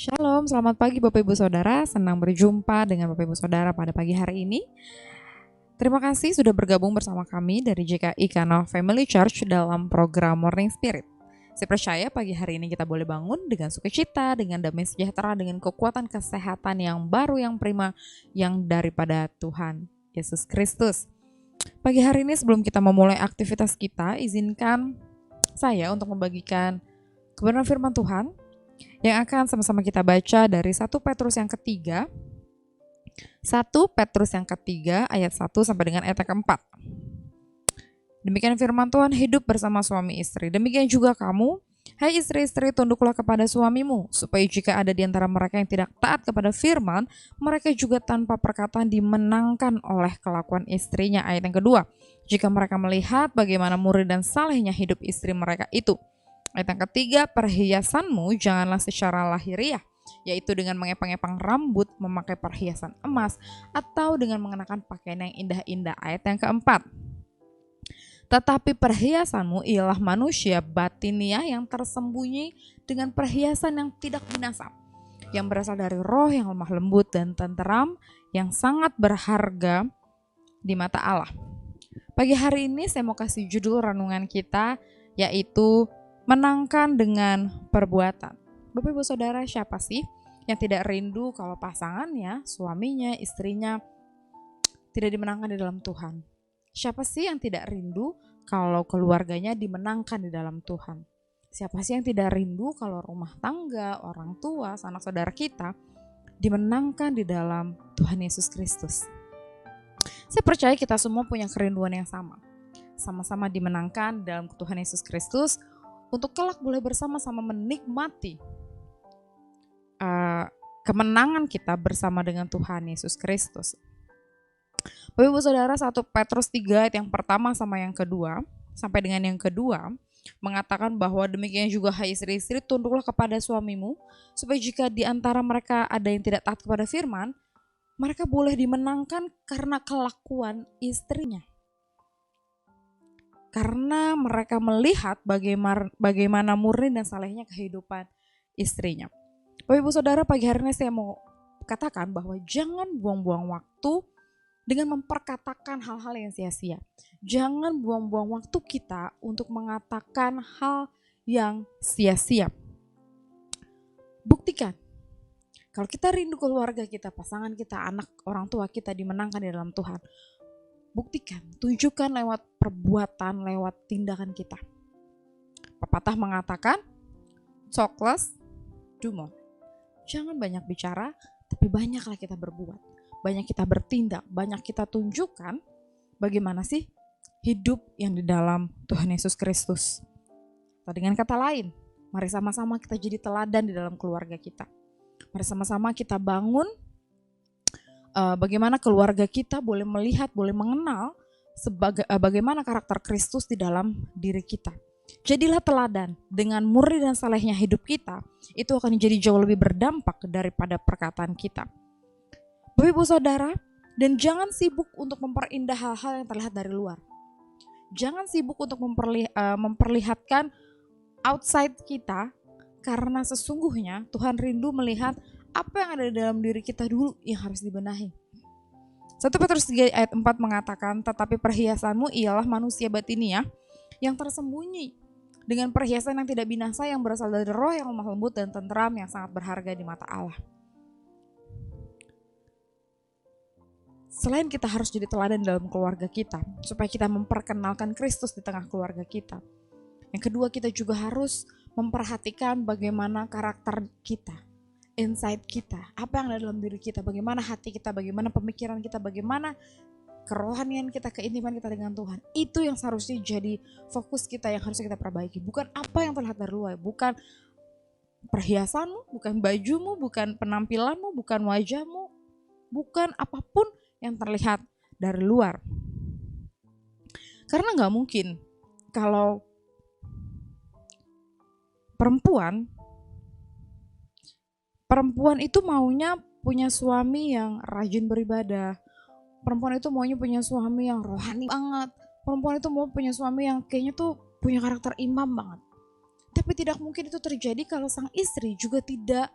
Shalom, selamat pagi Bapak Ibu Saudara. Senang berjumpa dengan Bapak Ibu Saudara pada pagi hari ini. Terima kasih sudah bergabung bersama kami dari JKI Kanal Family Church dalam program Morning Spirit. Saya percaya pagi hari ini kita boleh bangun dengan sukacita, dengan damai sejahtera, dengan kekuatan kesehatan yang baru, yang prima, yang daripada Tuhan Yesus Kristus. Pagi hari ini sebelum kita memulai aktivitas kita, izinkan saya untuk membagikan kebenaran firman Tuhan yang akan sama-sama kita baca dari 1 Petrus yang ketiga, 1 Petrus yang ketiga ayat 1 sampai dengan ayat keempat. Demikian firman Tuhan, hidup bersama suami istri. Demikian juga kamu, hai istri-istri, tunduklah kepada suamimu, supaya jika ada di antara mereka yang tidak taat kepada firman, mereka juga tanpa perkataan dimenangkan oleh kelakuan istrinya. Ayat yang kedua, jika mereka melihat bagaimana murni dan salehnya hidup istri mereka itu. Ayat yang ketiga, perhiasanmu janganlah secara lahiriah, yaitu dengan mengepang-epang rambut, memakai perhiasan emas, atau dengan mengenakan pakaian yang indah-indah. Ayat yang keempat, tetapi perhiasanmu ialah manusia batiniah yang tersembunyi dengan perhiasan yang tidak binasa, yang berasal dari roh yang lemah lembut dan tenteram, yang sangat berharga di mata Allah. Pagi hari ini saya mau kasih judul renungan kita, yaitu menangkan dengan perbuatan. Bapak Ibu Saudara, siapa sih yang tidak rindu kalau pasangannya, suaminya, istrinya tidak dimenangkan di dalam Tuhan? Siapa sih yang tidak rindu kalau keluarganya dimenangkan di dalam Tuhan? Siapa sih yang tidak rindu kalau rumah tangga, orang tua, sanak saudara kita dimenangkan di dalam Tuhan Yesus Kristus? Saya percaya kita semua punya kerinduan yang sama-sama dimenangkan dalam Tuhan Yesus Kristus, untuk kelak boleh bersama-sama menikmati kemenangan kita bersama dengan Tuhan Yesus Kristus. Bapak Ibu Saudara, 1 Petrus 3 ayat yang pertama sama yang kedua, sampai dengan yang kedua, mengatakan bahwa demikian juga hai istri-istri, tunduklah kepada suamimu, supaya jika di antara mereka ada yang tidak taat kepada firman, mereka boleh dimenangkan karena kelakuan istrinya. Karena mereka melihat bagaimana murni dan salehnya kehidupan istrinya. Bapak Ibu Saudara, pagi hari ini saya mau katakan bahwa jangan buang-buang waktu dengan memperkatakan hal-hal yang sia-sia. Jangan buang-buang waktu kita untuk mengatakan hal yang sia-sia. Buktikan, kalau kita rindu keluarga kita, pasangan kita, anak, orang tua kita dimenangkan di dalam Tuhan. Buktikan, tunjukkan lewat perbuatan, lewat tindakan kita. Pepatah mengatakan, talk less, do more. Jangan banyak bicara, tapi banyaklah kita berbuat. Banyak kita bertindak, banyak kita tunjukkan bagaimana sih hidup yang di dalam Tuhan Yesus Kristus. Atau dengan kata lain, mari sama-sama kita jadi teladan di dalam keluarga kita. Mari sama-sama kita bangun bagaimana keluarga kita boleh melihat, boleh mengenal bagaimana karakter Kristus di dalam diri kita. Jadilah teladan, dengan murni dan salehnya hidup kita, itu akan jadi jauh lebih berdampak daripada perkataan kita. Bapak Ibu Saudara, dan jangan sibuk untuk memperindah hal-hal yang terlihat dari luar. Jangan sibuk untuk memperlihatkan outside kita, karena sesungguhnya Tuhan rindu melihat apa yang ada di dalam diri kita dulu yang harus dibenahi. 1 Petrus 3 ayat 4 mengatakan, tetapi perhiasanmu ialah manusia batiniah yang tersembunyi dengan perhiasan yang tidak binasa, yang berasal dari roh yang lemah lembut dan tenteram, yang sangat berharga di mata Allah. Selain kita harus jadi teladan dalam keluarga kita, supaya kita memperkenalkan Kristus di tengah keluarga kita, yang kedua, kita juga harus memperhatikan bagaimana karakter kita, inside kita, apa yang ada dalam diri kita, bagaimana hati kita, bagaimana pemikiran kita, bagaimana kerohanian kita, keintiman kita dengan Tuhan. Itu yang seharusnya jadi fokus kita, yang harus kita perbaiki. Bukan apa yang terlihat dari luar, bukan perhiasanmu, bukan bajumu, bukan penampilanmu, bukan wajahmu, bukan apapun yang terlihat dari luar. Karena gak mungkin kalau perempuan itu maunya punya suami yang rajin beribadah. Perempuan itu maunya punya suami yang rohani banget. Perempuan itu mau punya suami yang kayaknya tuh punya karakter imam banget. Tapi tidak mungkin itu terjadi kalau sang istri juga tidak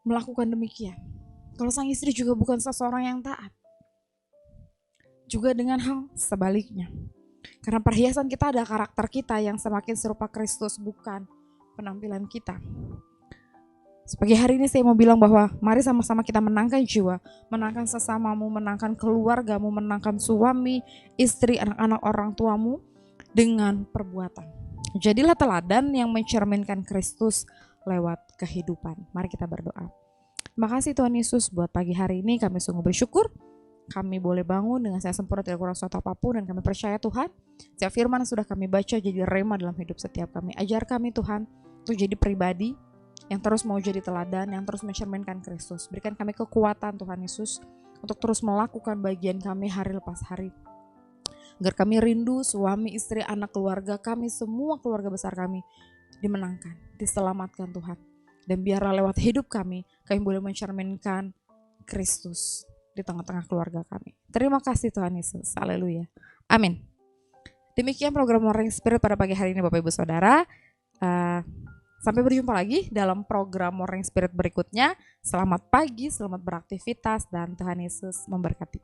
melakukan demikian. Kalau sang istri juga bukan seseorang yang taat. Juga dengan hal sebaliknya. Karena perhiasan kita ada karakter kita yang semakin serupa Kristus, bukan penampilan kita. Sebagai hari ini saya mau bilang bahwa mari sama-sama kita menangkan jiwa, menangkan sesamamu, menangkan keluargamu, menangkan suami, istri, anak-anak orang tuamu dengan perbuatan. Jadilah teladan yang mencerminkan Kristus lewat kehidupan. Mari kita berdoa. Terima kasih Tuhan Yesus buat pagi hari ini, kami sungguh bersyukur. Kami boleh bangun dengan saya sempurna, tidak kurang suatu apapun, dan kami percaya Tuhan, setiap firman yang sudah kami baca jadi rema dalam hidup setiap kami. Ajar kami Tuhan untuk jadi pribadi yang terus mau jadi teladan, yang terus mencerminkan Kristus. Berikan kami kekuatan Tuhan Yesus untuk terus melakukan bagian kami hari lepas hari. Agar kami rindu suami, istri, anak, keluarga kami, semua keluarga besar kami dimenangkan, diselamatkan Tuhan. Dan biarlah lewat hidup kami boleh mencerminkan Kristus di tengah-tengah keluarga kami. Terima kasih Tuhan Yesus. Haleluya. Amin. Demikian program Morning Spirit pada pagi hari ini Bapak Ibu Saudara. Sampai berjumpa lagi dalam program Morning Spirit berikutnya. Selamat pagi, selamat beraktivitas, dan Tuhan Yesus memberkati.